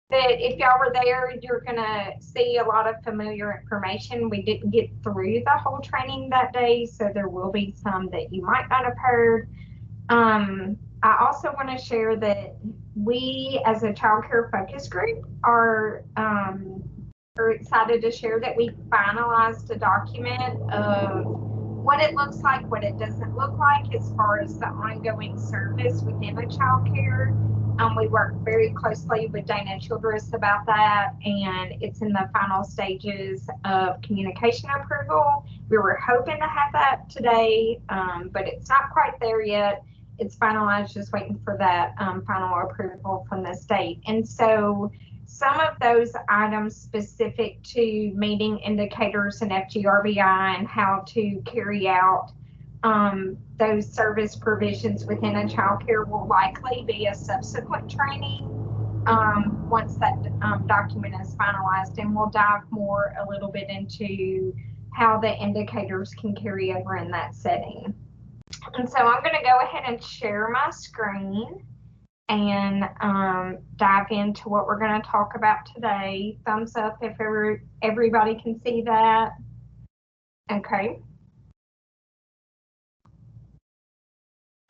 But if y'all were there, you're gonna see a lot of familiar information. We didn't get through the whole training that day, so there will be some that you might not have heard. I also want to share that we, as a child care focus group, are excited to share that we finalized a document of what it looks like, what it doesn't look like as far as the ongoing service within a child care. We work very closely with Dana Childress about that, and it's in the final stages of communication approval. We were hoping to have that today, but it's not quite there yet. It's finalized, just waiting for that final approval from the state. And so some of those items specific to meeting indicators and FGRBI and how to carry out those service provisions within a child care will likely be a subsequent training once that document is finalized, and we'll dive more a little bit into how the indicators can carry over in that setting. And so I'm going to go ahead and share my screen and dive into what we're going to talk about today. Thumbs up if everybody can see that. Okay.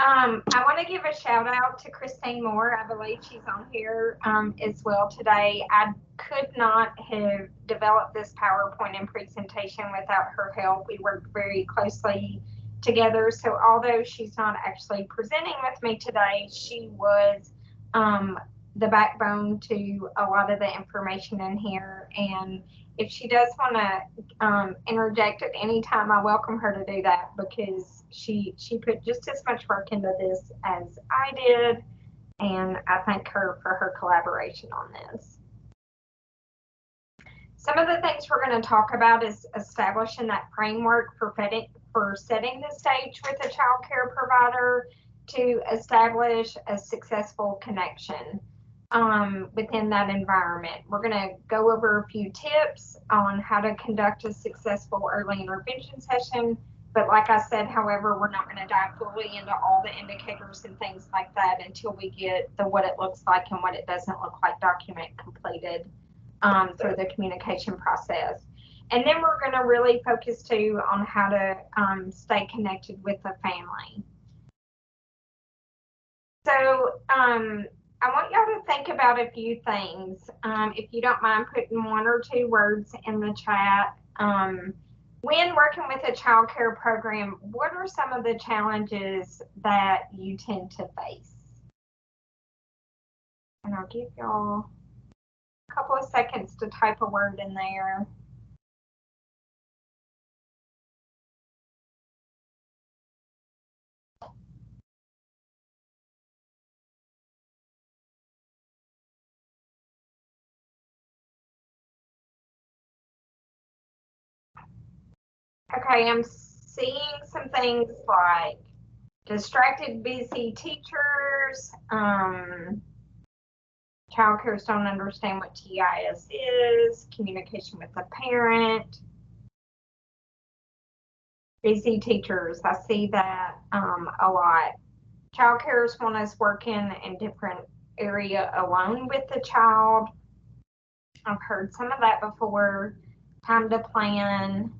I want to give a shout out to Christine Moore. I believe she's on here as well today. I could not have developed this PowerPoint and presentation without her help. We worked very closely together. So although she's not actually presenting with me today, she was the backbone to a lot of the information in here. And if she does want to interject at any time, I welcome her to do that, because she put just as much work into this as I did, and I thank her for her collaboration on this. Some of the things we're going to talk about is establishing that framework for setting the stage with a child care provider to establish a successful connection within that environment. We're going to go over a few tips on how to conduct a successful early intervention session. But like I said, however, we're not going to dive fully into all the indicators and things like that until we get the what it looks like and what it doesn't look like document completed through the communication process. And then we're going to really focus too on how to stay connected with the family. So I want y'all to think about a few things. If you don't mind putting 1 or 2 words in the chat. When working with a child care program, what are some of the challenges that you tend to face? And I'll give y'all a couple of seconds to type a word in there. Okay, I'm seeing some things like distracted, busy teachers, child cares don't understand what TIS is, communication with the parent, busy teachers. I see that a lot. Child cares want us working in different area alone with the child. I've heard some of that before. Time to plan.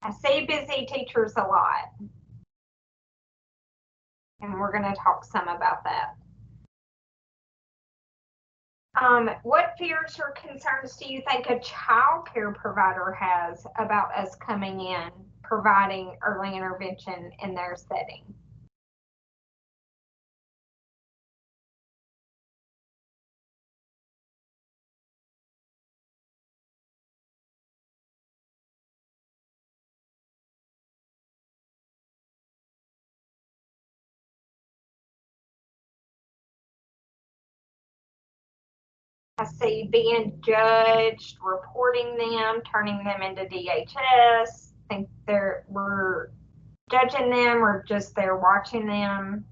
I see busy teachers a lot, and we're going to talk some about that. What fears or concerns do you think a child care provider has about us coming in, providing early intervention in their setting? I see being judged, reporting them, turning them into DHS. Think we're judging them, or just they're watching them,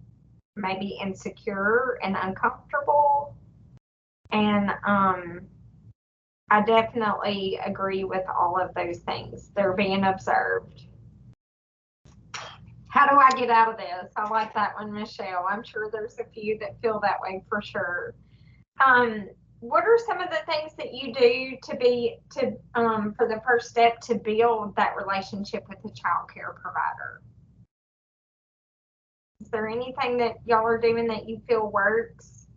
maybe insecure and uncomfortable. And I definitely agree with all of those things. They're being observed. How do I get out of this? I like that one, Michelle. I'm sure there's a few that feel that way for sure. Um, what are some of the things that you do for the first step to build that relationship with the child care provider? Is there anything that y'all are doing that you feel works?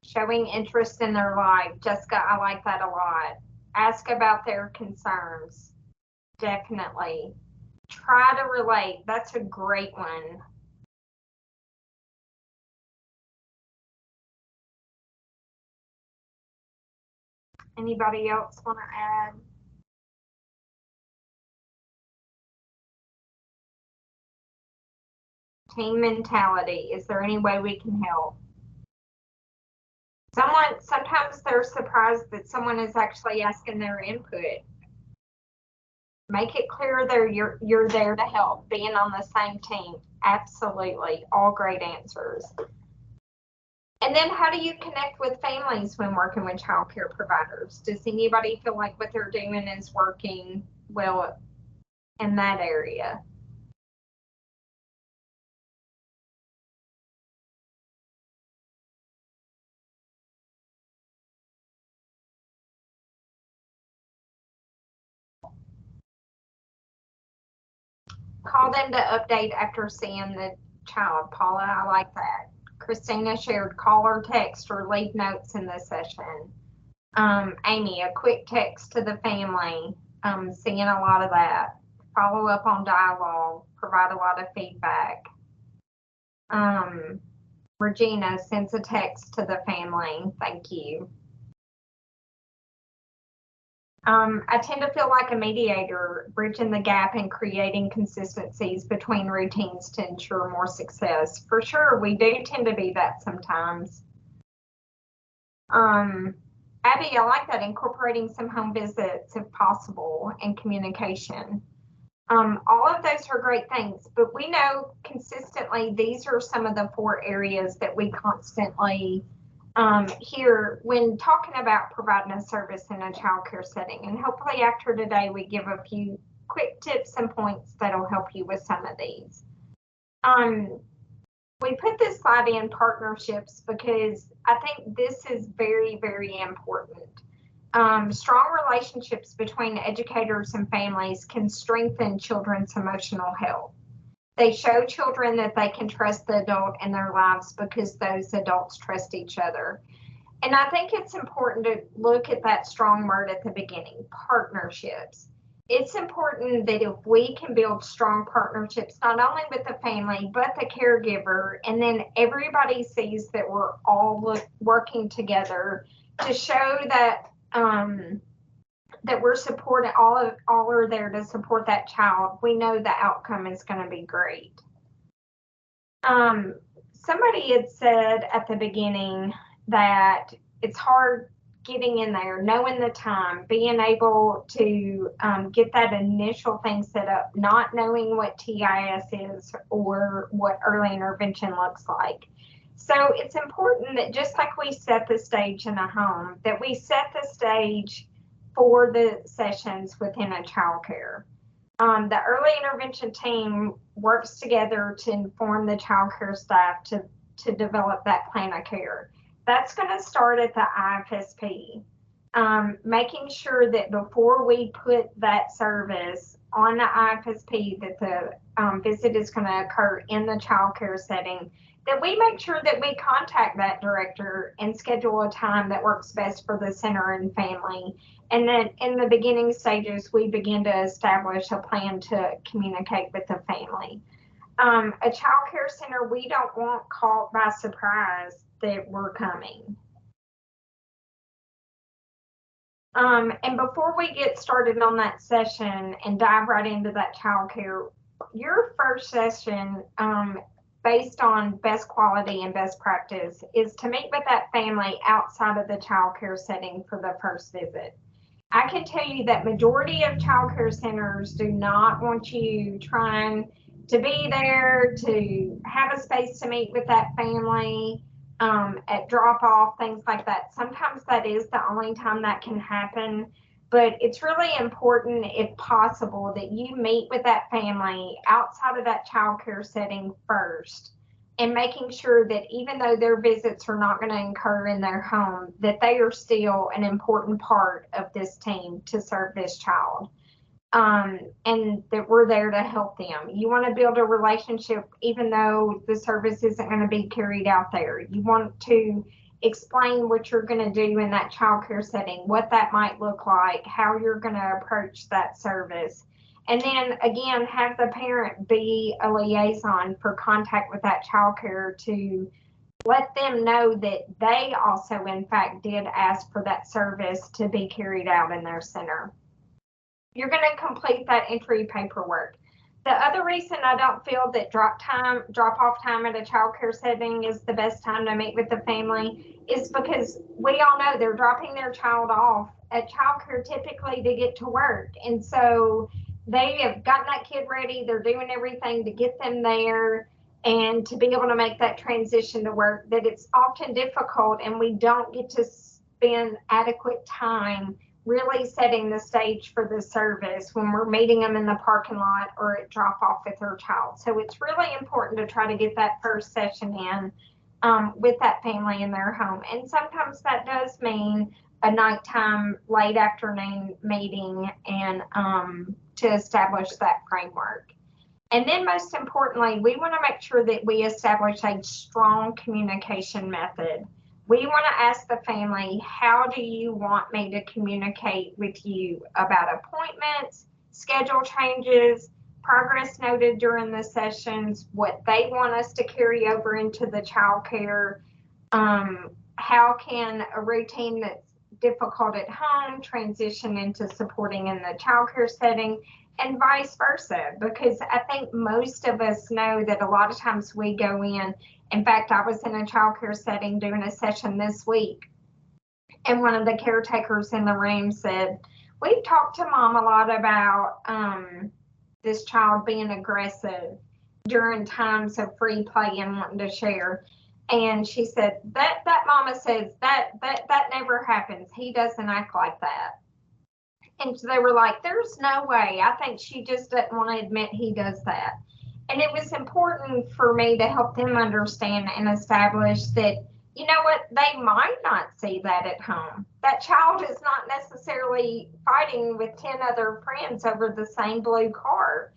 Showing interest in their life. Jessica, I like that a lot. Ask about their concerns. Definitely. Try to relate. That's a great one. Anybody else want to add? Team mentality. Is there any way we can help? Sometimes they're surprised that someone is actually asking their input. Make it clear you're there to help, being on the same team. Absolutely. All great answers. And then how do you connect with families when working with child care providers? Does anybody feel like what they're doing is working well in that area? Call them to update after seeing the child. Paula, I like that. Christina shared call or text or leave notes in the session. Amy, a quick text to the family. Seeing a lot of that. Follow up on dialogue. Provide a lot of feedback. Um, Regina sends a text to the family. Thank you. I tend to feel like a mediator, bridging the gap and creating consistencies between routines to ensure more success. For sure, we do tend to be that sometimes. Abby, I like that, incorporating some home visits if possible and communication. All of those are great things, but we know consistently these are some of the 4 areas that we constantly hear when talking about providing a service in a childcare setting. And hopefully after today, we give a few quick tips and points that'll help you with some of these. We put this slide in partnerships because I think this is very, very important. Strong relationships between educators and families can strengthen children's emotional health. They show children that they can trust the adult in their lives because those adults trust each other. And I think it's important to look at that strong word at the beginning, partnerships. It's important that if we can build strong partnerships, not only with the family, but the caregiver, and then everybody sees that we're all working together to show that that we're supporting, all are there to support that child, we know the outcome is going to be great. Somebody had said at the beginning that it's hard getting in there, knowing the time, being able to get that initial thing set up, not knowing what TIS is or what early intervention looks like. So it's important that just like we set the stage in a home, that we set the stage for the sessions within a child care. The early intervention team works together to inform the child care staff to develop that plan of care. That's going to start at the IFSP. Making sure that before we put that service on the IFSP, that the visit is going to occur in the child care setting, that we make sure that we contact that director and schedule a time that works best for the center and family. And then in the beginning stages, we begin to establish a plan to communicate with the family. A child care center, we don't want caught by surprise that we're coming. And before we get started on that session and dive right into that child care, your first session, based on best quality and best practice, is to meet with that family outside of the child care setting for the first visit. I can tell you that majority of child care centers do not want you trying to be there to have a space to meet with that family at drop off, things like that. Sometimes that is the only time that can happen, but it's really important, if possible, that you meet with that family outside of that child care setting first, and making sure that even though their visits are not going to occur in their home, that they are still an important part of this team to serve this child. And that we're there to help them. You want to build a relationship even though the service isn't going to be carried out there. You want to explain what you're going to do in that child care setting, what that might look like, how you're going to approach that service. And then again, have the parent be a liaison for contact with that child care to let them know that they also, in fact, did ask for that service to be carried out in their center. You're going to complete that entry paperwork. The other reason I don't feel that drop off time at a child care setting is the best time to meet with the family is because we all know they're dropping their child off at child care typically to get to work. And so they have gotten that kid ready. They're doing everything to get them there and to be able to make that transition to work, that it's often difficult and we don't get to spend adequate time really setting the stage for the service when we're meeting them in the parking lot or at drop off with their child. So it's really important to try to get that first session in with that family in their home. And sometimes that does mean a nighttime, late afternoon meeting and to establish that framework. And then most importantly, we want to make sure that we establish a strong communication method. We want to ask the family, how do you want me to communicate with you about appointments, schedule changes, progress noted during the sessions, what they want us to carry over into the child care, how can a routine that's difficult at home transition into supporting in the child care setting, and vice versa, because I think most of us know that a lot of times we go in fact, I was in a child care setting doing a session this week, and one of the caretakers in the room said, we've talked to mom a lot about this child being aggressive during times of free play and wanting to share. And she said, that mama says that never happens. He doesn't act like that. And so they were like, there's no way. I think she just doesn't want to admit he does that. And it was important for me to help them understand and establish that, you know what, they might not see that at home. That child is not necessarily fighting with 10 other friends over the same blue car.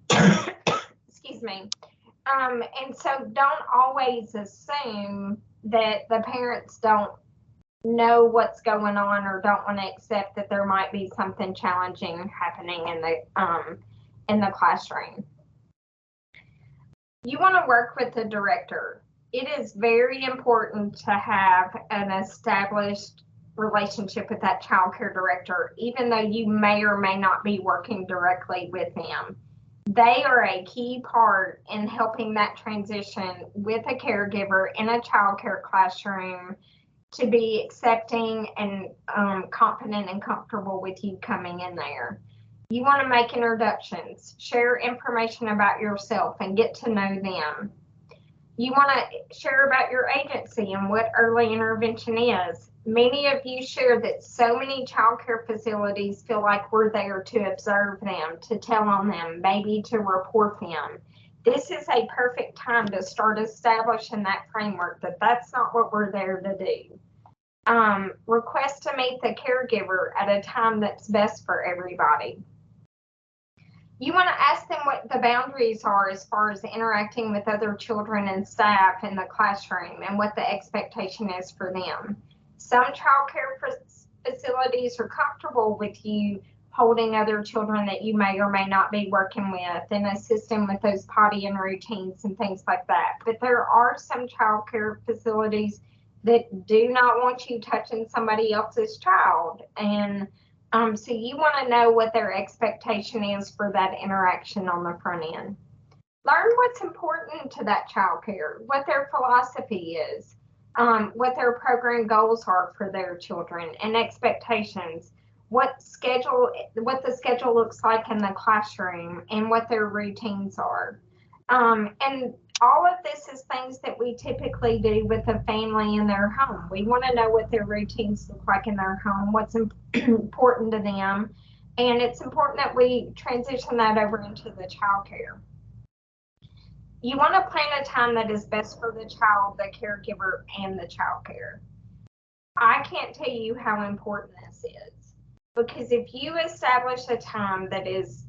Excuse me. And so don't always assume that the parents don't know what's going on or don't want to accept that there might be something challenging happening in the classroom. You want to work with the director. It is very important to have an established relationship with that child care director, even though you may or may not be working directly with them. They are a key part in helping that transition with a caregiver in a child care classroom to be accepting and confident and comfortable with you coming in there. You want to make introductions, share information about yourself and get to know them. You want to share about your agency and what early intervention is. Many of you share that so many child care facilities feel like we're there to observe them, to tell on them, maybe to report them. This is a perfect time to start establishing that framework that that's not what we're there to do. Request to meet the caregiver at a time that's best for everybody. You want to ask them what the boundaries are as far as interacting with other children and staff in the classroom and what the expectation is for them. Some child care facilities are comfortable with you holding other children that you may or may not be working with and assisting with those potty and routines and things like that. But there are some child care facilities that do not want you touching somebody else's child. And so you want to know what their expectation is for that interaction on the front end. Learn what's important to that child care, what their philosophy is, what their program goals are for their children and expectations, what the schedule looks like in the classroom and what their routines are. And all of this is things that we typically do with a family in their home. We want to know what their routines look like in their home, what's important to them, and it's important that we transition that over into the child care. You want to plan a time that is best for the child, the caregiver, and the child care. I can't tell you how important this is, because if you establish a time that is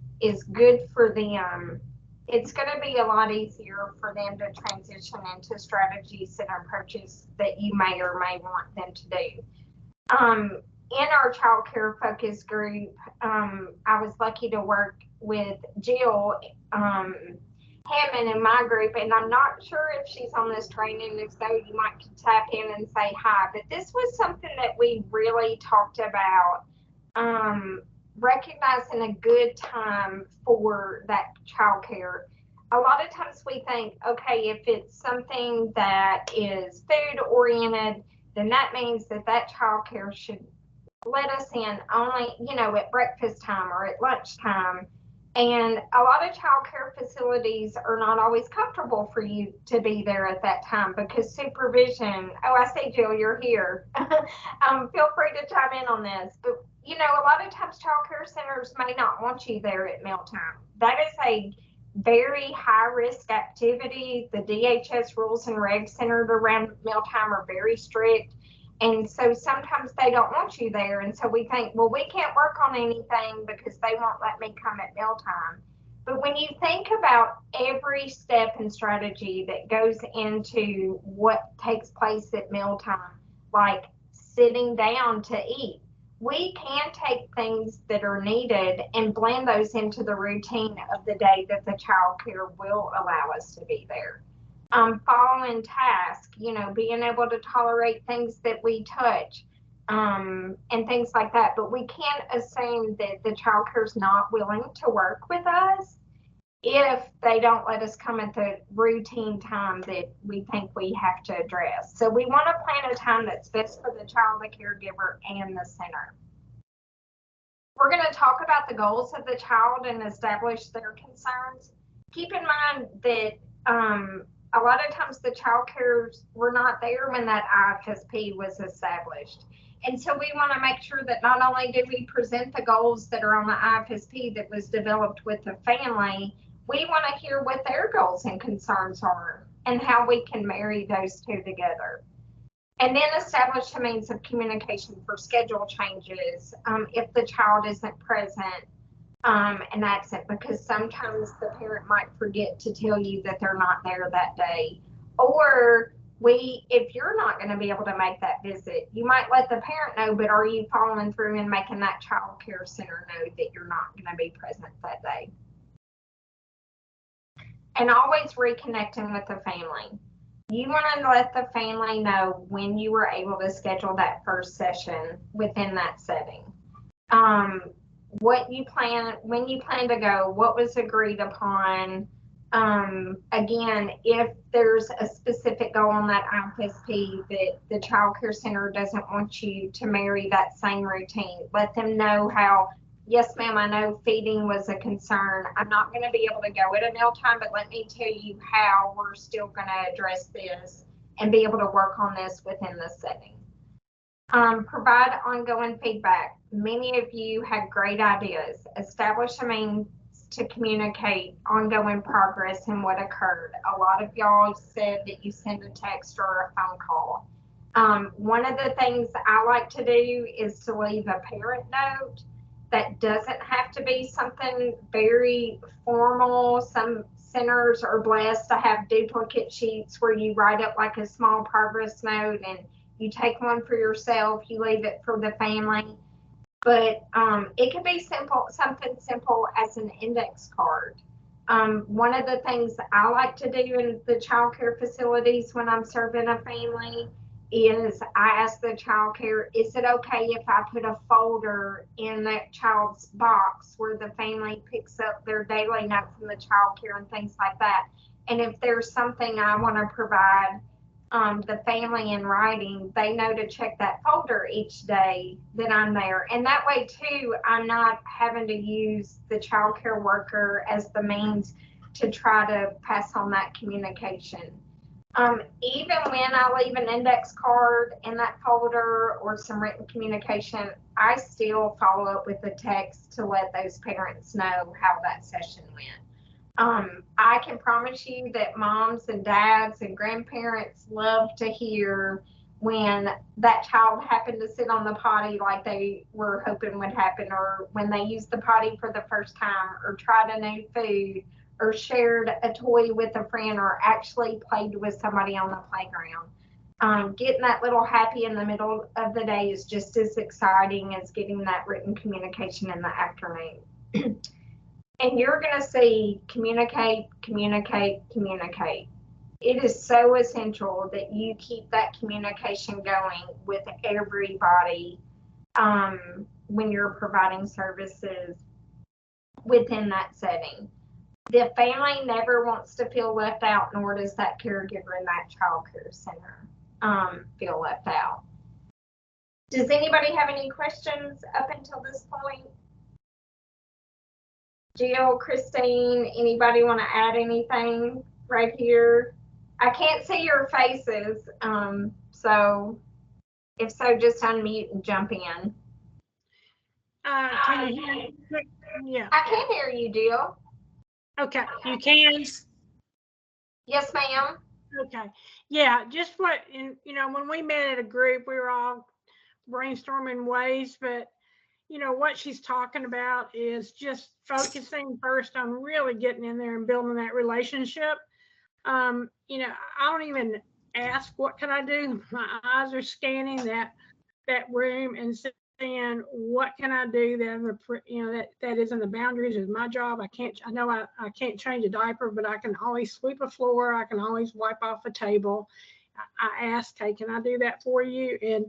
good for them, it's going to be a lot easier for them to transition into strategies and approaches that you may or may want them to do. In our child care focus group, I was lucky to work with Jill Hammond in my group, and I'm not sure if she's on this training. If so, you might tap in and say hi. But this was something that we really talked about, recognizing a good time for that child care. A lot of times we think, okay, if it's something that is food oriented, then that means that that child care should let us in only, at breakfast time or at lunchtime. And a lot of child care facilities are not always comfortable for you to be there at that time because supervision. Oh, I see, Jill, you're here. Feel free to chime in on this. But, a lot of times child care centers may not want you there at mealtime. That is a very high risk activity. The DHS rules and regs centered around mealtime are very strict. And so sometimes they don't want you there. And so we think, well, we can't work on anything because they won't let me come at mealtime. But when you think about every step and strategy that goes into what takes place at mealtime, like sitting down to eat, we can take things that are needed and blend those into the routine of the day that the child care will allow us to be there. Following tasks, being able to tolerate things that we touch, and things like that. But we can't assume that the child care is not willing to work with us if they don't let us come at the routine time that we think we have to address. So we want to plan a time that's best for the child, the caregiver, and the center. We're going to talk about the goals of the child and establish their concerns. Keep in mind that a lot of times the child cares were not there when that IFSP was established. And so we want to make sure that not only do we present the goals that are on the IFSP that was developed with the family, we want to hear what their goals and concerns are and how we can marry those two together. And then establish a means of communication for schedule changes if the child isn't present and absent, because sometimes the parent might forget to tell you that they're not there that day. Or if you're not going to be able to make that visit, you might let the parent know, but are you following through and making that child care center know that you're not going to be present that day? And always reconnecting with the family. You want to let the family know when you were able to schedule that first session within that setting. When you plan to go, what was agreed upon. Again, if there's a specific goal on that IFSP that the child care center doesn't want you to marry that same routine, let them know how, yes, ma'am, I know feeding was a concern. I'm not going to be able to go at a mealtime, but let me tell you how we're still going to address this and be able to work on this within the setting. Provide ongoing feedback. Many of you had great ideas. Establish a means to communicate ongoing progress and what occurred. A lot of y'all said that you send a text or a phone call. One of the things I like to do is to leave a parent note. That doesn't have to be something very formal. Some centers are blessed to have duplicate sheets where you write up like a small progress note and you take one for yourself, you leave it for the family. But it can be something simple as an index card. One of the things I like to do in the child care facilities when I'm serving a family is I ask the child care, is it okay if I put a folder in that child's box where the family picks up their daily note from the child care and things like that? And if there's something I want to provide the family in writing, they know to check that folder each day that I'm there. And that way too, I'm not having to use the child care worker as the means to try to pass on that communication. Even when I leave an index card in that folder or some written communication, I still follow up with a text to let those parents know how that session went. I can promise you that moms and dads and grandparents love to hear when that child happened to sit on the potty like they were hoping would happen, or when they used the potty for the first time, or tried a new food, or shared a toy with a friend, or actually played with somebody on the playground. Getting that little happy in the middle of the day is just as exciting as getting that written communication in the afternoon. And you're going to see communicate, communicate, communicate. It is so essential that you keep that communication going with everybody when you're providing services within that setting. The family never wants to feel left out, nor does that caregiver in that child care center feel left out. Does anybody have any questions up until this point? Jill, Christine, anybody want to add anything right here? I can't see your faces, so if so, just unmute and jump in. Can you hear me? Yeah. I can hear you, Jill. Okay, you can? Yes, ma'am. Okay, yeah, just what, when we met at a group, we were all brainstorming ways, but what she's talking about is just focusing first on really getting in there and building that relationship. I don't even ask, what can I do? My eyes are scanning that room and saying, what can I do that is in the boundaries of my job. I can't change a diaper, but I can always sweep a floor. I can always wipe off a table. I ask, hey, can I do that for you? And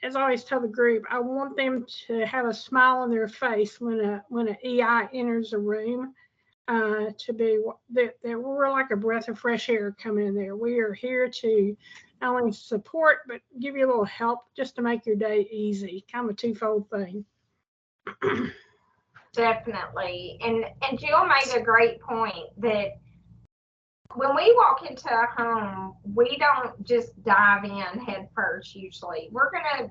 as I always tell the group, I want them to have a smile on their face when an EI enters a room, to be that we're like a breath of fresh air coming in there. We are here to not only support, but give you a little help just to make your day easy. Kind of a twofold thing. Definitely. And Jill made a great point that when we walk into a home, we don't just dive in head first. Usually we're going to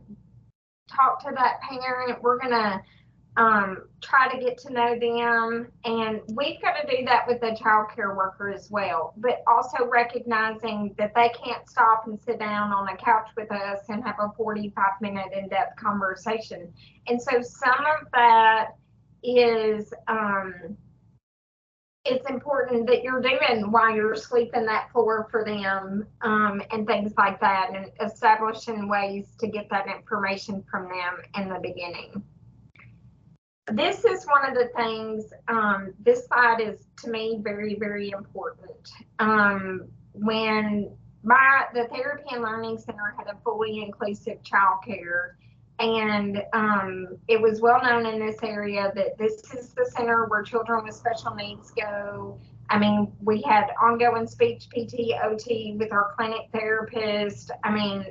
talk to that parent. We're going to try to get to know them, and we've got to do that with the child care worker as well, but also recognizing that they can't stop and sit down on a couch with us and have a 45-minute in-depth conversation. And so some of that is it's important that you're doing while you're sweeping that floor for them, and things like that, and establishing ways to get that information from them in the beginning. This is one of the things, this slide is to me very, very important. When the Therapy and Learning Center had a fully inclusive childcare, and it was well known in this area that this is the center where children with special needs go. I mean, we had ongoing speech, PT, OT with our clinic therapist. I mean,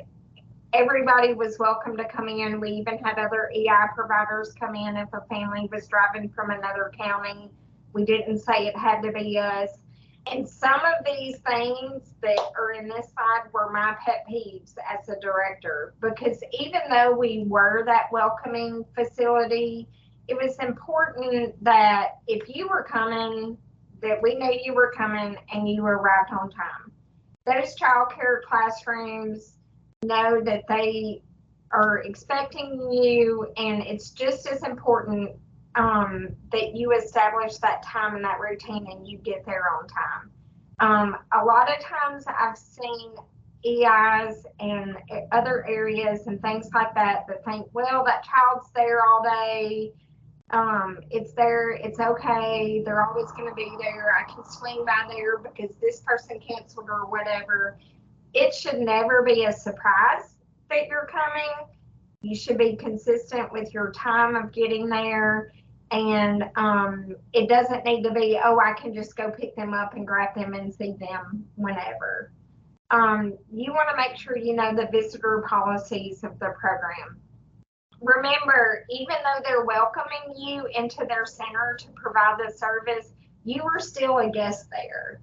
everybody was welcome to come in. We even had other EI providers come in if a family was driving from another county. We didn't say it had to be us. And some of these things that are in this slide were my pet peeves as a director, because even though we were that welcoming facility, it was important that if you were coming, that we knew you were coming and you arrived on time. Those childcare classrooms know that they are expecting you, and it's just as important that you establish that time and that routine and you get there on time. A lot of times I've seen EIs and other areas and things like that think, well, that child's there all day. It's there, it's okay, they're always going to be there, I can swing by there because this person canceled or whatever. It should never be a surprise that you're coming. You should be consistent with your time of getting there. And it doesn't need to be, oh, I can just go pick them up and grab them and see them whenever. You want to make sure you know the visitor policies of the program. Remember, even though they're welcoming you into their center to provide the service, you are still a guest there.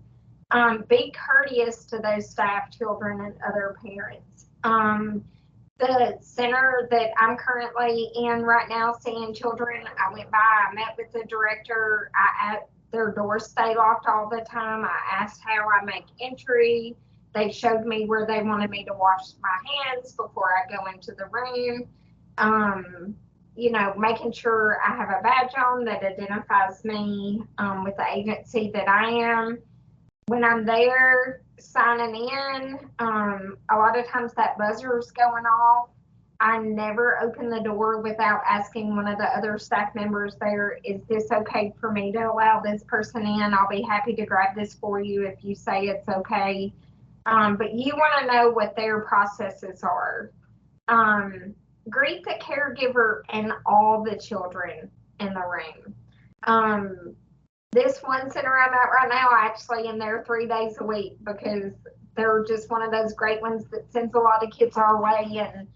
Be courteous to those staff, children, and other parents. The center that I'm currently in right now, seeing children, I went by, I met with the director. Their doors stay locked all the time. I asked how I make entry. They showed me where they wanted me to wash my hands before I go into the room. Making sure I have a badge on that identifies me with the agency that I am. When I'm there signing in, a lot of times that buzzer's going off. I never open the door without asking one of the other staff members there, is this okay for me to allow this person in? I'll be happy to grab this for you if you say it's okay. But you want to know what their processes are. Greet the caregiver and all the children in the room. This one center I'm at right now, I actually am there 3 days a week because they're just one of those great ones that sends a lot of kids our way. And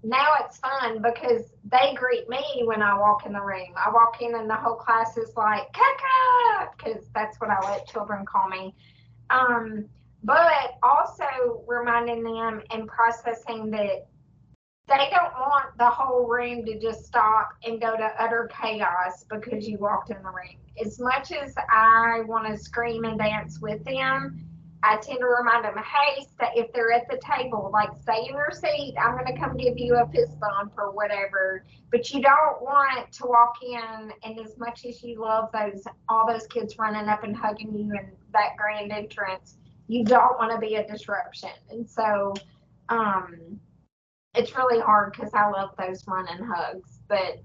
now it's fun because they greet me when I walk in the room. I walk in and the whole class is like, Kaka, because that's what I let children call me. But also reminding them and processing that they don't want the whole room to just stop and go to utter chaos because you walked in the room. As much as I want to scream and dance with them, I tend to remind them, hey, if they're at the table, like stay in your seat, I'm going to come give you a fist bump or whatever. But you don't want to walk in, and as much as you love all those kids running up and hugging you in that grand entrance, you don't want to be a disruption. And so, it's really hard because I love those running hugs, but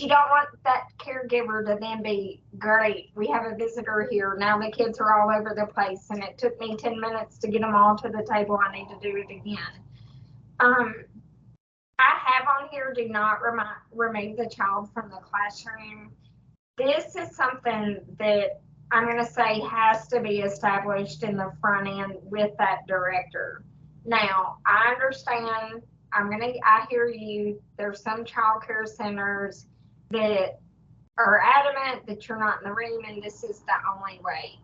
you don't want that caregiver to then be, great, we have a visitor here, now the kids are all over the place and it took me 10 minutes to get them all to the table, I need to do it again. I have on here, do not remove the child from the classroom. This is something that I'm going to say has to be established in the front end with that director. Now, I understand, I hear you, there's some child care centers that are adamant that you're not in the room and this is the only way.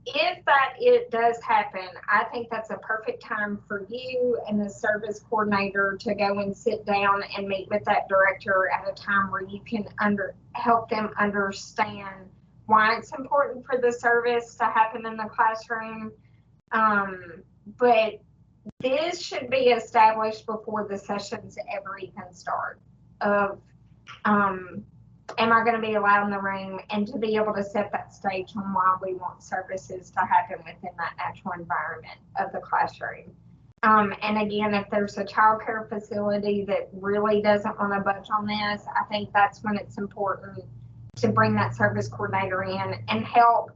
If it does happen, I think that's a perfect time for you and the service coordinator to go and sit down and meet with that director at a time where you can help them understand why it's important for the service to happen in the classroom. But this should be established before the sessions ever even start of, am I going to be allowed in the room, and to be able to set that stage on why we want services to happen within that natural environment of the classroom. And again, if there's a child care facility that really doesn't want to budge on this, I think that's when it's important to bring that service coordinator in and help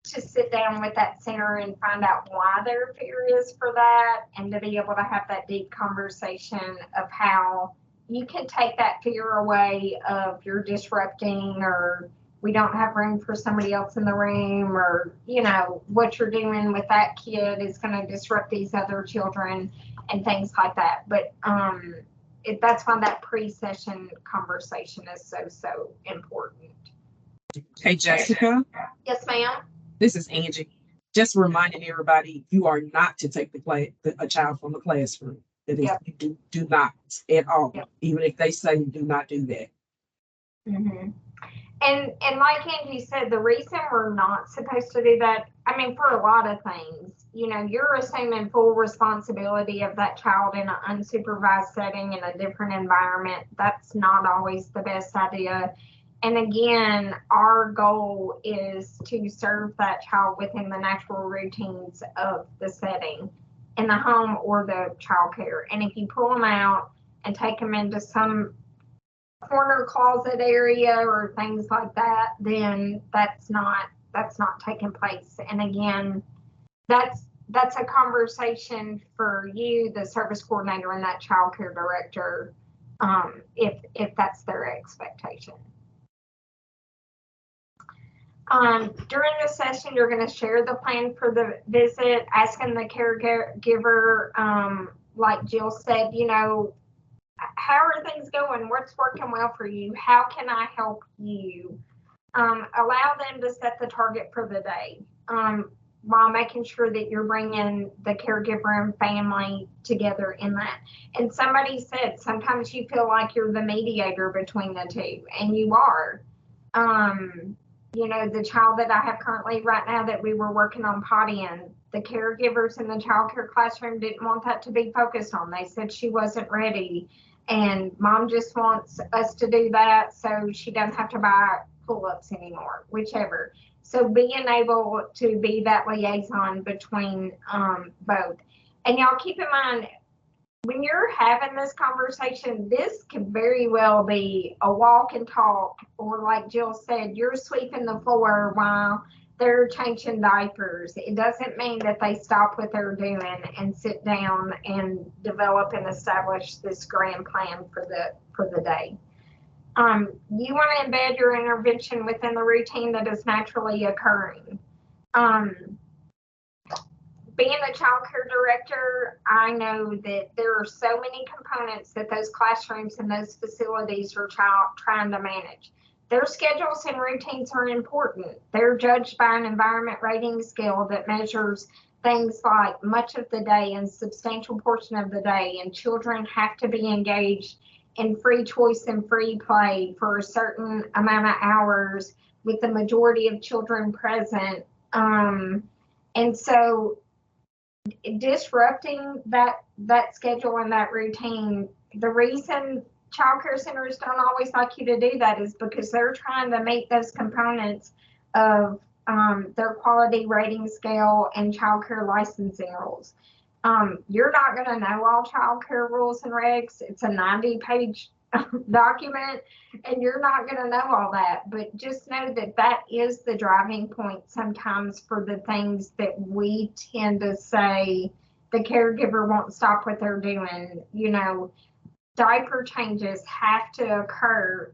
to sit down with that center and find out why their fear is for that, and to be able to have that deep conversation of how you can take that fear away of you're disrupting, or we don't have room for somebody else in the room, or what you're doing with that kid is going to disrupt these other children and things like that. But that's why that pre-session conversation is so important. Hey, Jessica. Yes, ma'am. This is Angie. Just reminding everybody, you are not to take a child from the classroom. That is, you do not at all. Yep. Even if they say you do not do that. Mm-hmm. And like Angie said, the reason we're not supposed to do that, I mean, for a lot of things, you're assuming full responsibility of that child in an unsupervised setting in a different environment. That's not always the best idea. And again, our goal is to serve that child within the natural routines of the setting in the home or the child care. And if you pull them out and take them into some corner closet area or things like that, then that's not taking place. And again, that's a conversation for you, the service coordinator, and that child care director, if that's their expectation. During the session, you're going to share the plan for the visit, asking the caregiver, like Jill said, how are things going? What's working well for you? How can I help you? Allow them to set the target for the day, while making sure that you're bringing the caregiver and family together in that. And somebody said sometimes you feel like you're the mediator between the two, and you are. You know, the child that I have currently right now that we were working on pottying, the caregivers in the child care classroom didn't want that to be focused on. They said she wasn't ready, and mom just wants us to do that so she doesn't have to buy pull-ups anymore, whichever. So being able to be that liaison between both. And y'all keep in mind, when you're having this conversation, this could very well be a walk and talk, or like Jill said, you're sweeping the floor while they're changing diapers. It doesn't mean that they stop what they're doing and sit down and develop and establish this grand plan for the day. You want to embed your intervention within the routine that is naturally occurring. Being a child care director, I know that there are so many components that those classrooms and those facilities are trying to manage. Their schedules and routines are important. They're judged by an environment rating scale that measures things like much of the day and substantial portion of the day, and children have to be engaged in free choice and free play for a certain amount of hours with the majority of children present. And so disrupting that schedule and that routine, the reason child care centers don't always like you to do that is because they're trying to meet those components of their quality rating scale and child care licensing rules. You're not going to know all child care rules and regs. It's a 90-page document, and you're not going to know all that. But just know that that is the driving point sometimes for the things that we tend to say the caregiver won't stop what they're doing. You know, diaper changes have to occur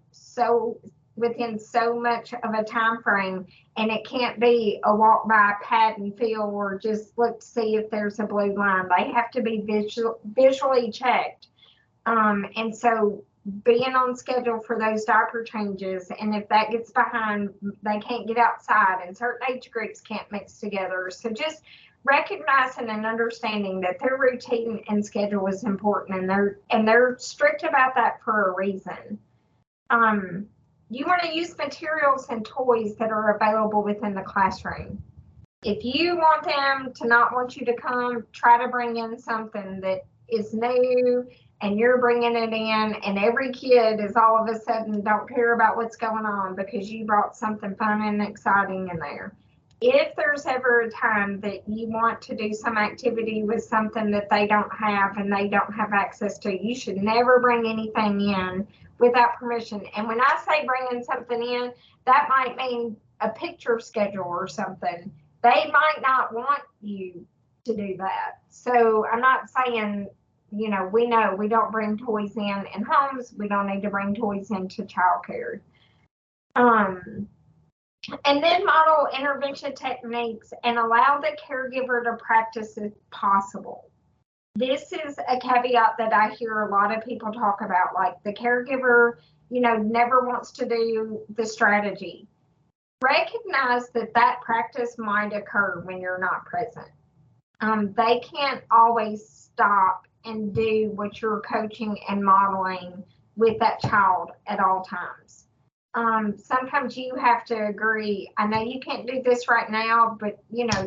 within so much of a time frame, and it can't be a walk by, pat and feel, or just look to see if there's a blue line. They have to be visually checked. And so being on schedule for those diaper changes, and if that gets behind, they can't get outside, and certain age groups can't mix together. So just recognizing and understanding that their routine and schedule is important, and they're strict about that for a reason. You want to use materials and toys that are available within the classroom. If you want them to not want you to come, try to bring in something that is new and you're bringing it in, and every kid is all of a sudden don't care about what's going on because you brought something fun and exciting in there. If there's ever a time that you want to do some activity with something that they don't have and they don't have access to, you should never bring anything in without permission. And when I say bringing something in, that might mean a picture schedule or something. They might not want you to do that. So I'm not saying, you know we don't bring toys in homes. We don't need to bring toys into childcare. And then model intervention techniques and allow the caregiver to practice if possible. This is a caveat that I hear a lot of people talk about, like the caregiver, never wants to do the strategy. Recognize that practice might occur when you're not present. They can't always stop and do what you're coaching and modeling with that child at all times. Sometimes you have to agree, I know you can't do this right now, but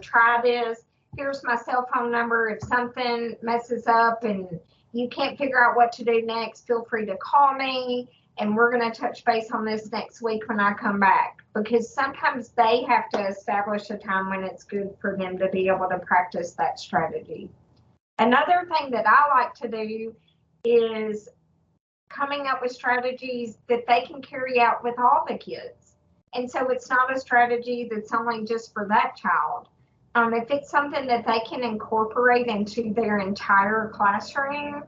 try this. Here's my cell phone number. If something messes up and you can't figure out what to do next, feel free to call me, and we're going to touch base on this next week when I come back, because sometimes they have to establish a time when it's good for them to be able to practice that strategy. Another thing that I like to do is coming up with strategies that they can carry out with all the kids. And so it's not a strategy that's only just for that child. If it's something that they can incorporate into their entire classroom,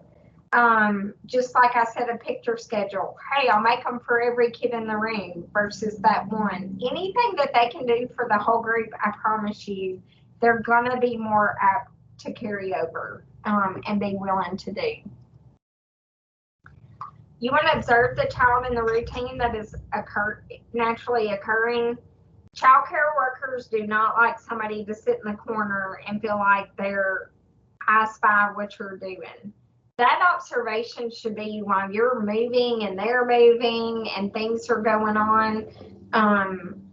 just like I said, a picture schedule. Hey, I'll make them for every kid in the room versus that one. Anything that they can do for the whole group, I promise you, they're going to be more apt to carry over and be willing to do. You want to observe the child in the routine that is naturally occurring. Child care workers do not like somebody to sit in the corner and feel like I spy what you're doing. That observation should be while you're moving and they're moving and things are going on.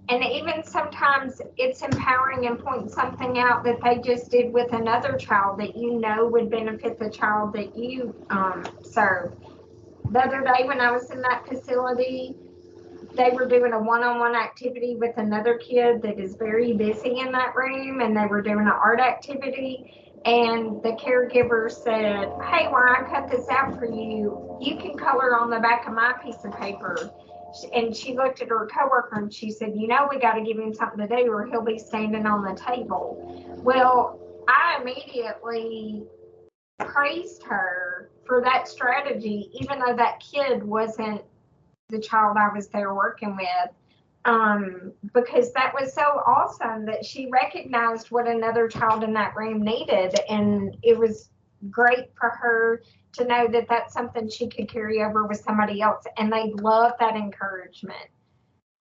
And even sometimes it's empowering and pointing something out that they just did with another child that you know would benefit the child that you serve. The other day when I was in that facility, they were doing a one-on-one activity with another kid that is very busy in that room, and they were doing an art activity, and the caregiver said, hey, while I cut this out for you, you can color on the back of my piece of paper. And she looked at her coworker and she said, we got to give him something to do or he'll be standing on the table. Well, I immediately praised her for that strategy, even though that kid wasn't the child I was there working with, because that was so awesome that she recognized what another child in that room needed. And it was great for her to know that that's something she could carry over with somebody else. And they love that encouragement.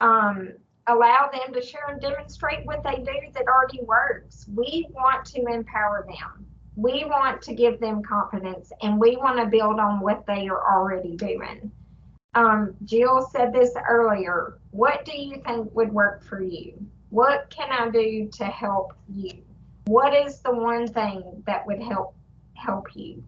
Allow them to share and demonstrate what they do that already works. We want to empower them. We want to give them confidence, and we want to build on what they are already doing. Jill said this earlier. What do you think would work for you? What can I do to help you? What is the one thing that would help you?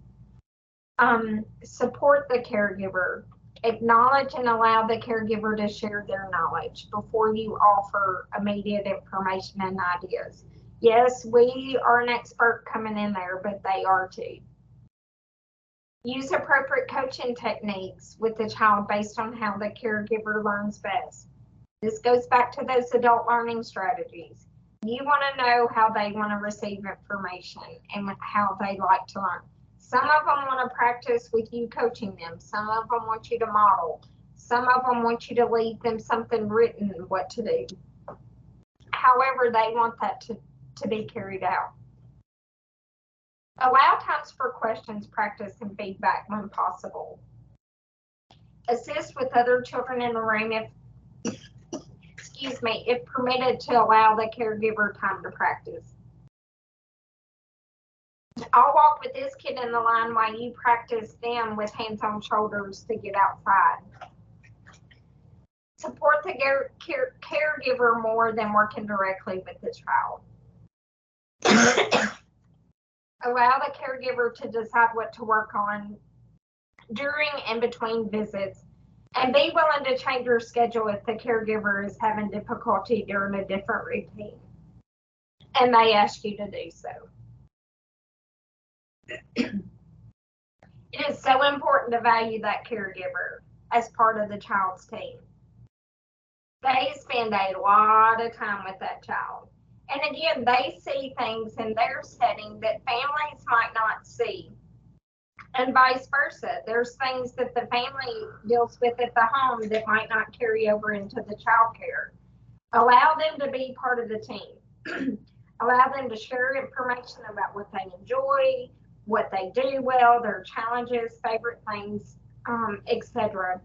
Support the caregiver. Acknowledge and allow the caregiver to share their knowledge before you offer immediate information and ideas. Yes, we are an expert coming in there, but they are too. Use appropriate coaching techniques with the child based on how the caregiver learns best. This goes back to those adult learning strategies. You want to know how they want to receive information and how they like to learn. Some of them want to practice with you coaching them. Some of them want you to model. Some of them want you to leave them something written what to do. However, they want that to be carried out. Allow times for questions, practice, and feedback when possible. Assist with other children in the room if permitted, to allow the caregiver time to practice. I'll walk with this kid in the line while you practice them with hands on shoulders to get outside. Support the caregiver more than working directly with the child. Allow the caregiver to decide what to work on during and between visits, and be willing to change your schedule if the caregiver is having difficulty during a different routine and they ask you to do so. It is so important to value that caregiver as part of the child's team. They spend a lot of time with that child. And again, they see things in their setting that families might not see. And vice versa. There's things that the family deals with at the home that might not carry over into the child care. Allow them to be part of the team. Allow them to share information about what they enjoy, what they do well, their challenges, favorite things, etc.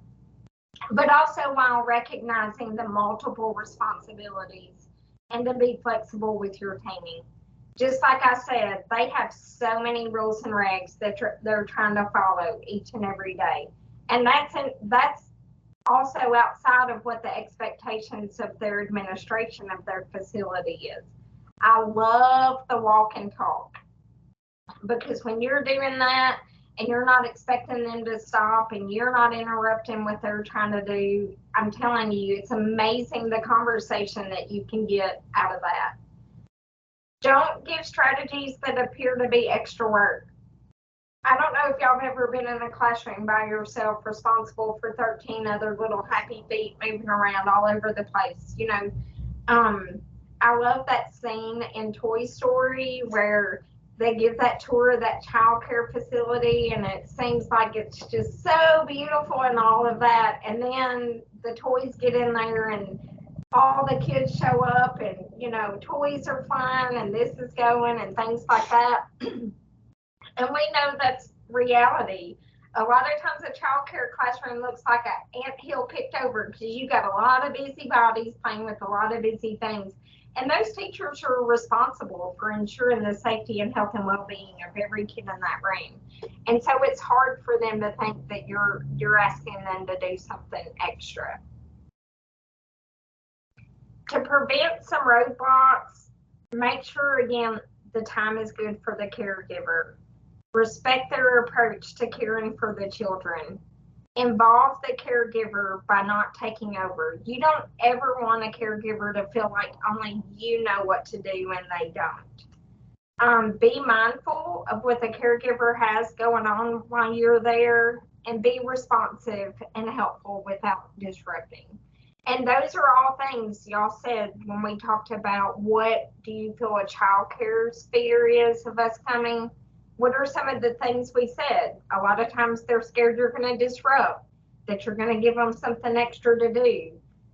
But also while recognizing the multiple responsibilities and to be flexible with your teaming. Just like I said, they have so many rules and regs that they're trying to follow each and every day. And that's also outside of what the expectations of their administration of their facility is. I love the walk and talk, because when you're doing that and you're not expecting them to stop and you're not interrupting what they're trying to do, I'm telling you, it's amazing the conversation that you can get out of that. Don't give strategies that appear to be extra work. I don't know if y'all have ever been in a classroom by yourself responsible for 13 other little happy feet moving around all over the place. I love that scene in Toy Story where they give that tour of that child care facility and it seems like it's just so beautiful and all of that. And then the toys get in there and all the kids show up and, toys are fun and this is going and things like that. And we know that's reality a lot of times a child care classroom looks like an anthill picked over because you got a lot of busy bodies playing with a lot of busy things. And those teachers are responsible for ensuring the safety and health and well-being of every kid in that room. And so it's hard for them to think that you're asking them to do something extra. To prevent some roadblocks, make sure again the time is good for the caregiver. Respect their approach to caring for the children. Involve the caregiver by not taking over. You don't ever want a caregiver to feel like only you know what to do and they don't. Be mindful of what the caregiver has going on while you're there, and be responsive and helpful without disrupting. And those are all things y'all said when we talked about what do you feel a child care's fear is of us coming. What are some of the things we said? A lot of times they're scared you're going to disrupt, that you're going to give them something extra to do,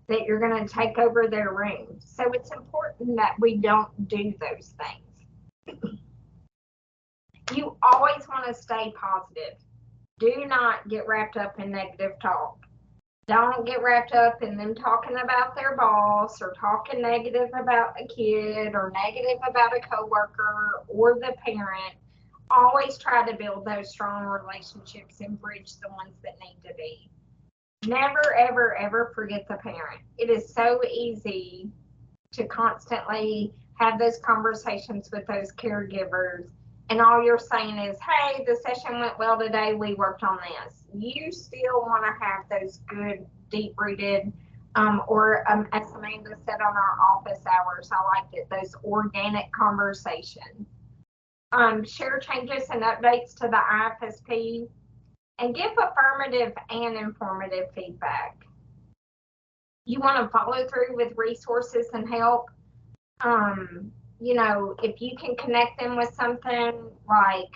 that you're going to take over their room. So it's important that we don't do those things. You always want to stay positive. Do not get wrapped up in negative talk. Don't get wrapped up in them talking about their boss or talking negative about a kid or negative about a coworker or the parent. Always try to build those strong relationships and bridge the ones that need to be. Never, ever, ever forget the parent. It is so easy to constantly have those conversations with those caregivers, and all you're saying is, hey, the session went well today, we worked on this. You still want to have those good, deep-rooted, or as Amanda said on our office hours, I liked it, those organic conversations. Share changes and updates to the IFSP, and give affirmative and informative feedback. You want to follow through with resources and help. You know, if you can connect them with something like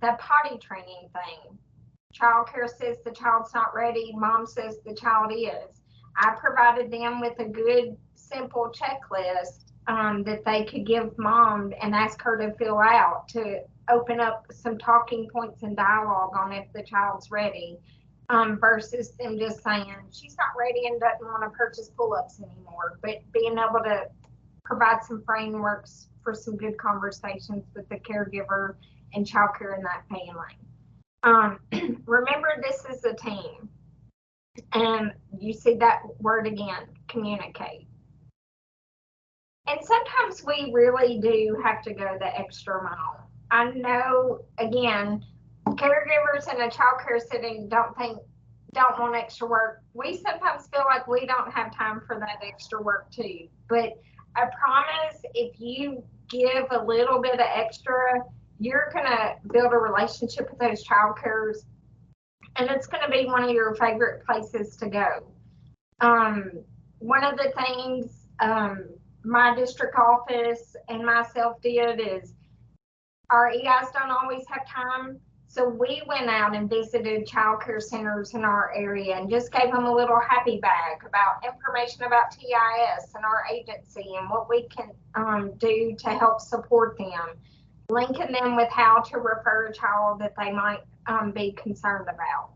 the potty training thing. Childcare says the child's not ready, mom says the child is. I provided them with a good, simple checklist that they could give mom and ask her to fill out to open up some talking points and dialogue on if the child's ready, versus them just saying she's not ready and doesn't want to purchase pull-ups anymore. But being able to provide some frameworks for some good conversations with the caregiver and childcare in that family. Remember, this is a team, and you see that word again, communicate. And sometimes we really do have to go the extra mile. I know, again, caregivers in a child care setting don't want extra work. We sometimes feel like we don't have time for that extra work too. But I promise, if you give a little bit of extra, you're gonna build a relationship with those child cares, and it's gonna be one of your favorite places to go. One of the things my district office and myself did is our EIs don't always have time. So we went out and visited child care centers in our area and just gave them a little happy bag about information about TIS and our agency and what we can do to help support them, linking them with how to refer a child that they might be concerned about.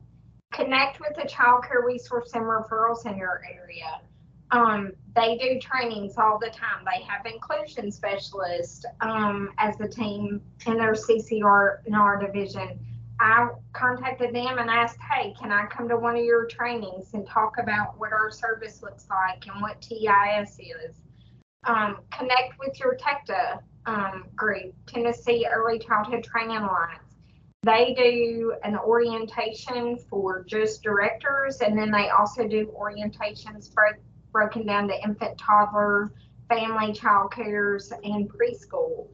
Connect with the child care resource and referrals in your area. They do trainings all the time. They have inclusion specialists as a team in their CCR in our division. I contacted them and asked, hey, can I come to one of your trainings and talk about what our service looks like and what TIS is? Connect with your TECTA group, Tennessee Early Childhood Training Alliance. They do an orientation for just directors, and then they also do orientations broken down to infant, toddler, family, child cares, and preschool.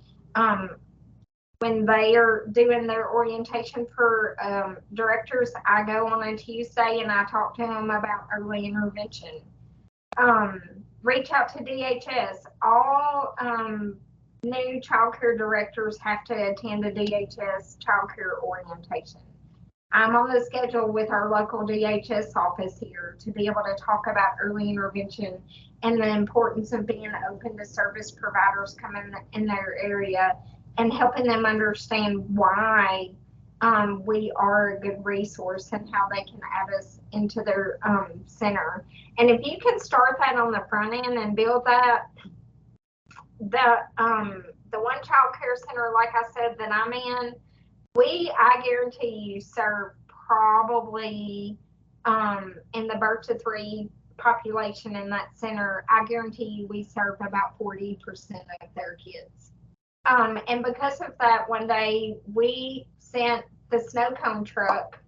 When they are doing their orientation for directors, I go on a Tuesday and I talk to them about early intervention. Reach out to DHS. All new child care directors have to attend a DHS child care orientation. I'm on the schedule with our local DHS office here to be able to talk about early intervention and the importance of being open to service providers coming in their area and helping them understand why we are a good resource and how they can add us into their center. And if you can start that on the front end and build that, the one child care center, like I said, that I'm in, I guarantee you serve probably in the birth to 3 population in that center, I guarantee you we serve about 40% of their kids. And because of that, one day we sent the snow cone truck.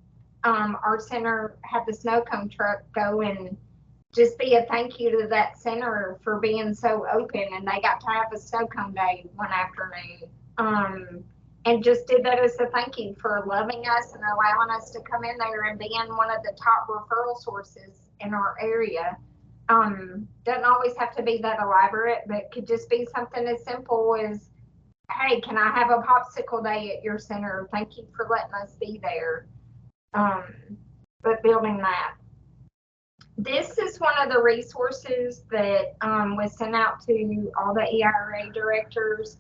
Our center had the snow cone truck go and just be a thank you to that center for being so open, and they got to have a snow cone day one afternoon. And just did that as a thank you for loving us and allowing us to come in there and being one of the top referral sources in our area. Doesn't always have to be that elaborate, but could just be something as simple as, hey, can I have a popsicle day at your center? Thank you for letting us be there. But building that. This is one of the resources that was sent out to all the EIRA directors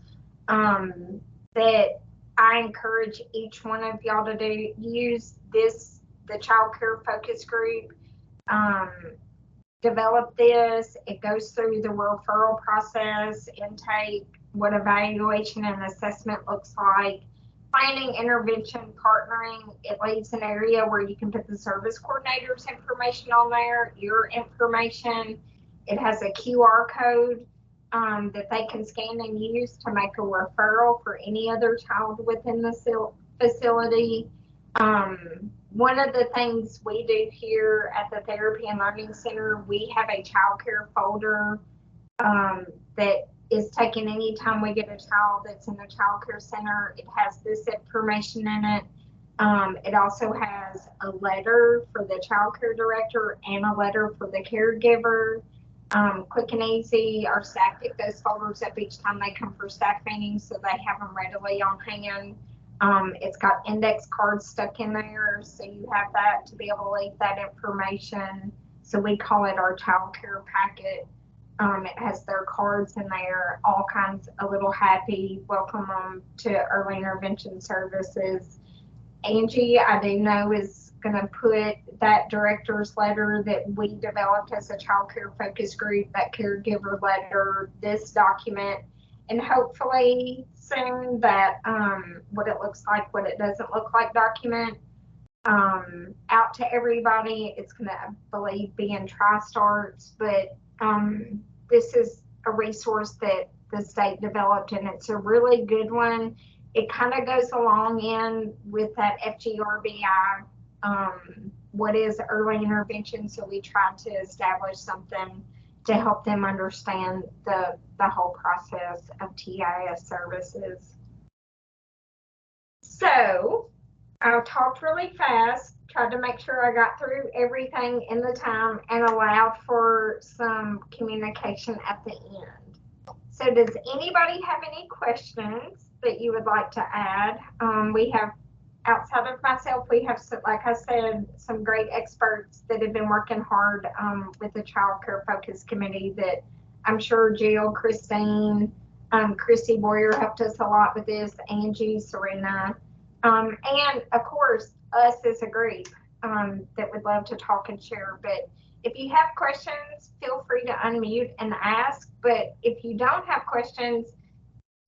that I encourage each one of y'all to use this, the child care focus group. Develop this. It goes through the referral process, intake, what evaluation and assessment looks like, planning, intervention, partnering. It leaves an area where you can put the service coordinator's information on there, your information. It has a QR code that they can scan and use to make a referral for any other child within the facility. One of the things we do here at the Therapy and Learning Center, we have a child care folder that is taken anytime we get a child that's in the child care center. It has this information in it. It also has a letter for the child care director and a letter for the caregiver. Quick and easy. Our staff pick those folders up each time they come for staff meetings, so they have them readily on hand. It's got index cards stuck in there, so you have that to be able to leave that information. So we call it our child care packet. It has their cards in there, all kinds, a little happy, welcome them to early intervention services. Angie, I do know, is going to put that director's letter that we developed as a child care focus group, that caregiver letter, this document, and hopefully soon that what it looks like, what it doesn't look like document out to everybody. It's going to, I believe, be in TriStarts, but this is a resource that the state developed, and it's a really good one. It kind of goes along in with that FGRBI, what is early intervention. So we try to establish something to help them understand the whole process of TIS services. So I talked really fast, tried to make sure I got through everything in the time and allowed for some communication at the end. So does anybody have any questions that you would like to add? We have, outside of myself, we have, like I said, some great experts that have been working hard with the Child Care Focus Committee that I'm sure Jill, Christine, Christy Boyer helped us a lot with this, Angie, Serena, and of course, us as a group that would love to talk and share. But if you have questions, feel free to unmute and ask. But if you don't have questions,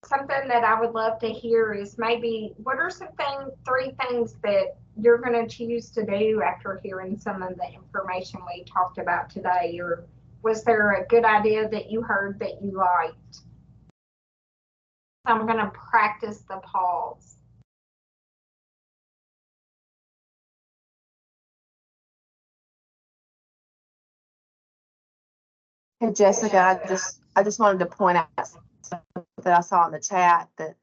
something that I would love to hear is maybe what are some 3 things that you're going to choose to do after hearing some of the information we talked about today? Or was there a good idea that you heard that you liked? So I'm going to practice the pause. Hey, Jessica, I just wanted to point out something that I saw in the chat that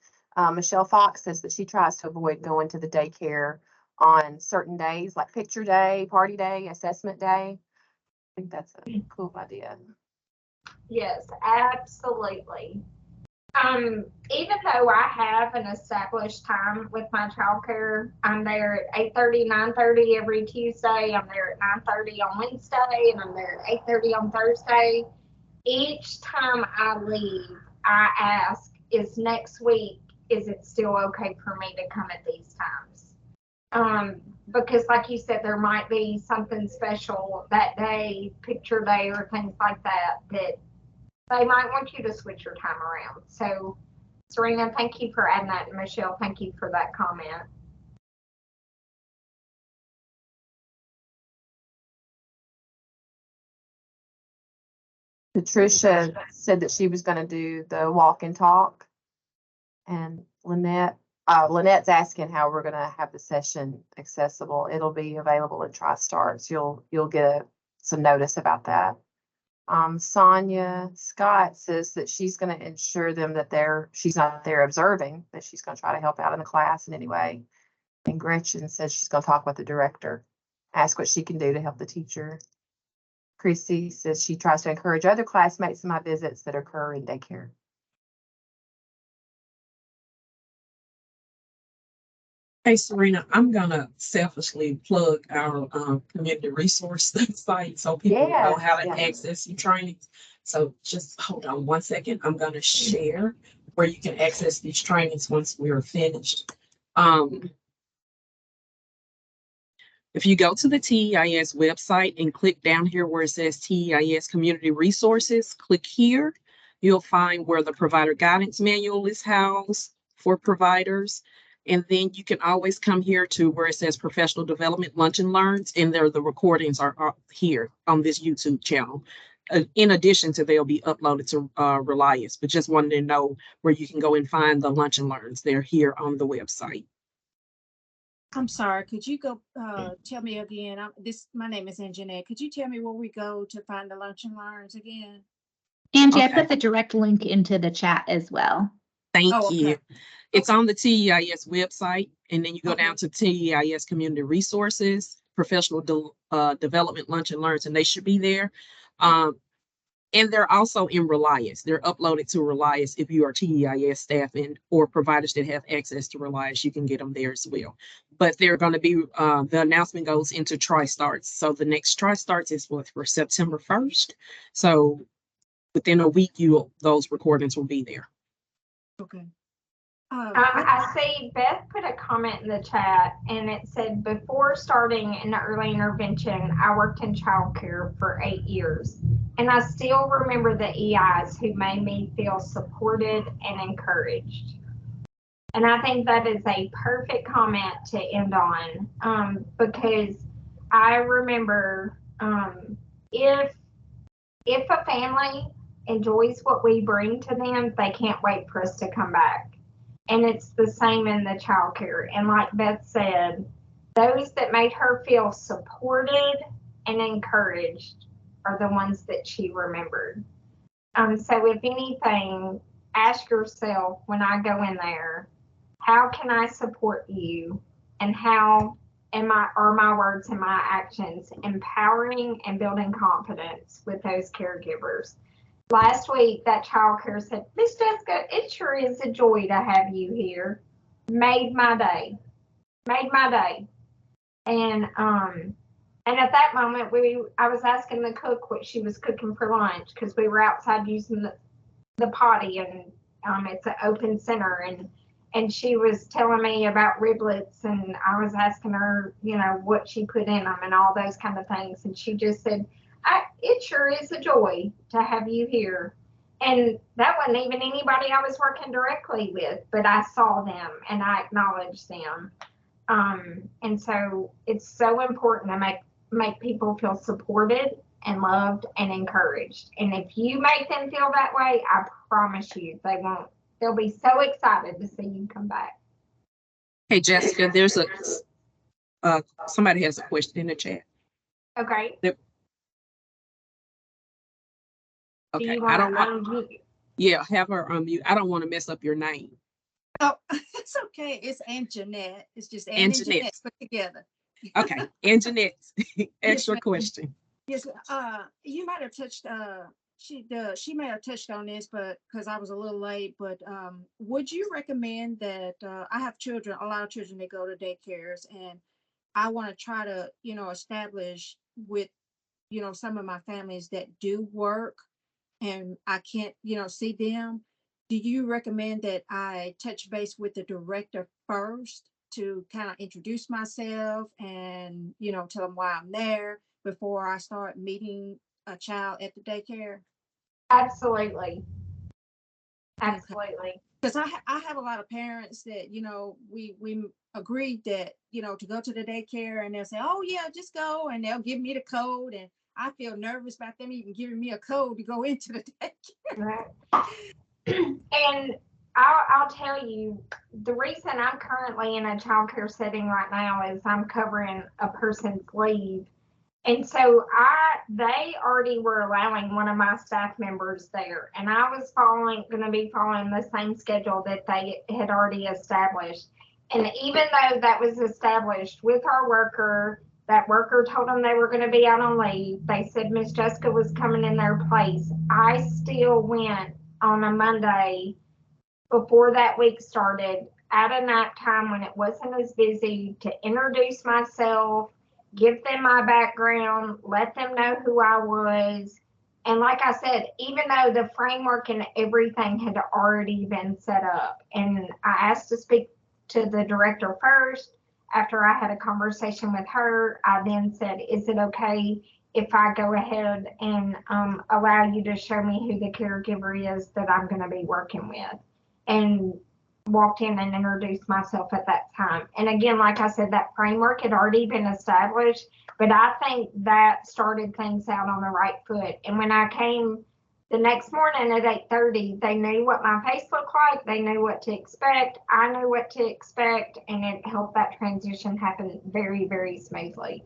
Michelle Fox says that she tries to avoid going to the daycare on certain days, like picture day, party day, assessment day. I think that's a cool idea. Yes, absolutely. Even though I have an established time with my childcare, I'm there at 8:30, 9:30 every Tuesday. I'm there at 9:30 on Wednesday, and I'm there at 8:30 on Thursday. Each time I leave, I ask, is next week, is it still okay for me to come at these times? Because like you said, there might be something special that day, picture day or things like that, that they might want you to switch your time around. So Serena, thank you for adding that. And Michelle, thank you for that comment. Patricia said that she was gonna do the walk and talk. And Lynette's asking how we're gonna have the session accessible. It'll be available in TriStarts. You'll get some notice about that. Sonia Scott says that she's gonna ensure them that she's not there observing, that she's gonna try to help out in the class in any way. And Gretchen says she's gonna talk with the director, ask what she can do to help the teacher. Chrissy says she tries to encourage other classmates in my visits that occur in daycare. Hey, Serena, I'm gonna selfishly plug our community resource site so people know how to access your trainings. So just hold on one second. I'm gonna share where you can access these trainings once we're finished. If you go to the TEIS website and click down here where it says TEIS Community Resources, click here. You'll find where the provider guidance manual is housed for providers. And then you can always come here to where it says Professional Development Lunch and Learns, and there the recordings are here on this YouTube channel. In addition to, they'll be uploaded to Relias, but just wanted to know where you can go and find the Lunch and Learns. They're here on the website. I'm sorry, could you go tell me again? My name is Anjanette. Could you tell me where we go to find the Lunch and Learns again? Angie, Okay. I put the direct link into the chat as well. Thank Oh, you. okay. It's on the TEIS website, and then you go down to TEIS Community Resources, Professional Development Lunch and Learns, and they should be there. And they're also in Relias. They're uploaded to Relias. If you are TEIS staff or providers that have access to Relias, you can get them there as well. But they're going to be, the announcement goes into TriStarts. So the next TriStarts is for September 1st. So within a week, those recordings will be there. Okay. I see Beth put a comment in the chat and it said, before starting in early intervention, I worked in childcare for 8 years. And I still remember the EIs who made me feel supported and encouraged. And I think that is a perfect comment to end on, because I remember if a family enjoys what we bring to them, they can't wait for us to come back. And it's the same in the childcare. And like Beth said, those that made her feel supported and encouraged are the ones that she remembered. So if anything, ask yourself when I go in there, how can I support you? And how are my words and my actions empowering and building confidence with those caregivers? Last week, that childcare said, Miss Jessica, it sure is a joy to have you here. Made my day. And at that moment, I was asking the cook what she was cooking for lunch because we were outside using the potty, and it's an open center, and she was telling me about riblets, and I was asking her, what she put in them and all those kind of things, and she just said, it sure is a joy to have you here. And that wasn't even anybody I was working directly with, but I saw them and I acknowledged them. And so it's so important to make people feel supported and loved and encouraged. And if you make them feel that way, I promise you they'll be so excited to see you come back. Hey, Jessica, there's somebody has a question in the chat. Okay. Okay, I don't want. Yeah, have her unmute. I don't want to mess up your name. Oh, it's okay. It's Anjanette. It's just Anjanette put together. Okay, Anjanette, ask your question. Yes, you might have touched. She may have touched on this, but because I was a little late. But would you recommend that I have children, a lot of children that go to daycares, and I want to try to, establish with, some of my families that do work, and I can't, see them. Do you recommend that I touch base with the director first to kind of introduce myself and, you know, tell them why I'm there before I start meeting a child at the daycare? Absolutely. Absolutely. Because I have a lot of parents that, you know, we agreed that, you know, to go to the daycare, and they'll say, oh yeah, just go, and they'll give me the code, and I feel nervous about them even giving me a code to go into the daycare. And I'll tell you, the reason I'm currently in a childcare setting right now is I'm covering a person's leave. And so they already were allowing one of my staff members there, and I was going to be following the same schedule that they had already established. And even though that was established with our worker, that worker told them they were going to be out on leave. They said Miss Jessica was coming in their place. I still went on a Monday before that week started at a night time when it wasn't as busy to introduce myself, give them my background, let them know who I was. And like I said, even though the framework and everything had already been set up, and I asked to speak to the director first. After I had a conversation with her, I then said, is it okay if I go ahead and allow you to show me who the caregiver is that I'm going to be working with? And walked in and introduced myself at that time. And again, like I said, that framework had already been established, but I think that started things out on the right foot. And when I came the next morning at 8:30, they knew what my face looked like. They knew what to expect. I knew what to expect, and it helped that transition happen very, very smoothly.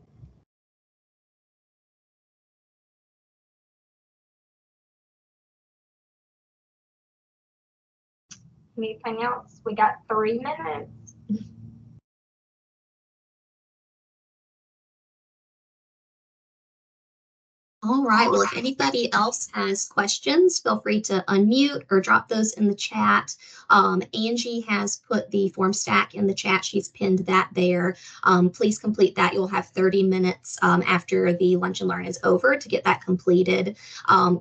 Anything else? We got 3 minutes. All right, well, if anybody else has questions, feel free to unmute or drop those in the chat. Angie has put the form stack in the chat. She's pinned that there. Please complete that. You'll have 30 minutes after the Lunch and Learn is over to get that completed.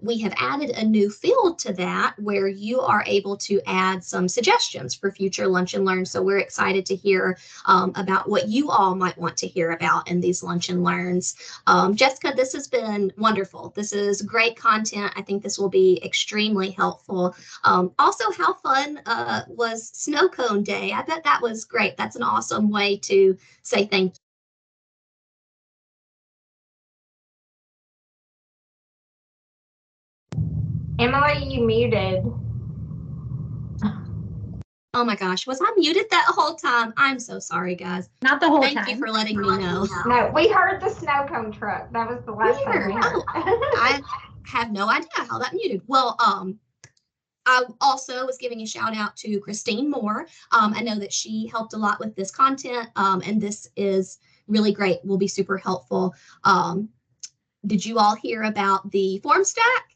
We have added a new field to that where you are able to add some suggestions for future Lunch and Learn. So we're excited to hear about what you all might want to hear about in these Lunch and Learns. Jessica, this has been wonderful. This is great content. I think this will be extremely helpful. Also, how fun was Snow Cone Day? I bet that was great. That's an awesome way to say thank you. Emily, you muted. Oh my gosh, was I muted that whole time? I'm so sorry, guys. Not the whole time. Thank you for letting me know. No, we heard the snow cone truck. That was the last thing we heard. I have no idea how that muted. Well, I also was giving a shout out to Christine Moore. I know that she helped a lot with this content, and this is really great. Will be super helpful. Did you all hear about the form stack?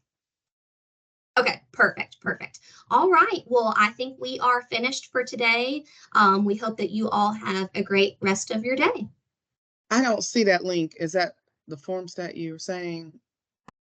Okay, perfect. All right, well, I think we are finished for today. We hope that you all have a great rest of your day. I don't see that link. Is that the form stat you were saying?